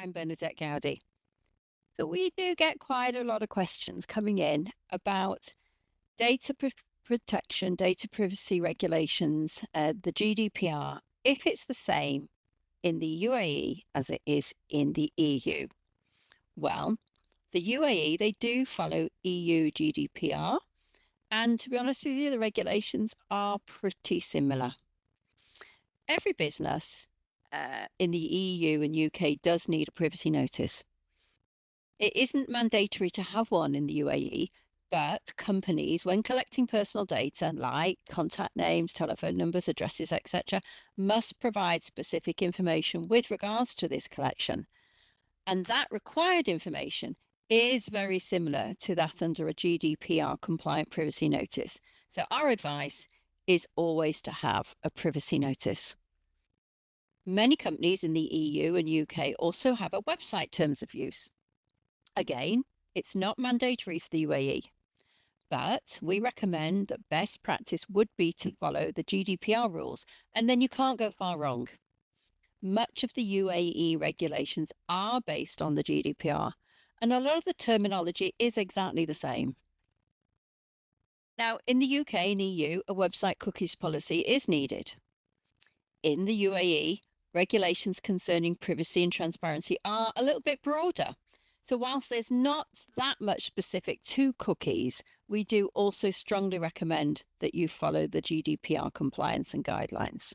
I'm Bernadette Gowdy. So we do get quite a lot of questions coming in about protection, data privacy regulations, the GDPR, if it's the same in the UAE as it is in the EU. Well, the UAE, they do follow EU GDPR. And to be honest with you, the regulations are pretty similar. Every business in the EU and UK does need a privacy notice. It isn't mandatory to have one in the UAE, but companies, when collecting personal data like contact names, telephone numbers, addresses, etc., must provide specific information with regards to this collection. And that required information is very similar to that under a GDPR compliant privacy notice. So our advice is always to have a privacy notice. Many companies in the EU and UK also have a website terms of use. Again, it's not mandatory for the UAE, but we recommend that best practice would be to follow the GDPR rules, and then you can't go far wrong. Much of the UAE regulations are based on the GDPR, and a lot of the terminology is exactly the same. Now, in the UK and EU, a website cookies policy is needed. In the UAE, regulations concerning privacy and transparency are a little bit broader. So whilst there's not that much specific to cookies, we do also strongly recommend that you follow the GDPR compliance and guidelines.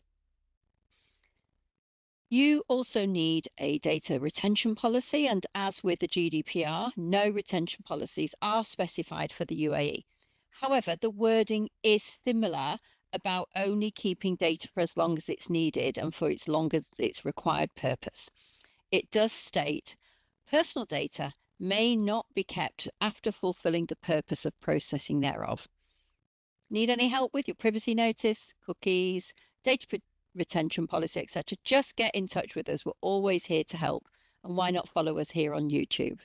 You also need a data retention policy, and as with the GDPR, no retention policies are specified for the UAE. However, the wording is similar about only keeping data for as long as it's needed and for as long as its required purpose. It does state personal data may not be kept after fulfilling the purpose of processing thereof. Need any help with your privacy notice, cookies, data retention policy, etc., just get in touch with us. We're always here to help. And why not follow us here on YouTube?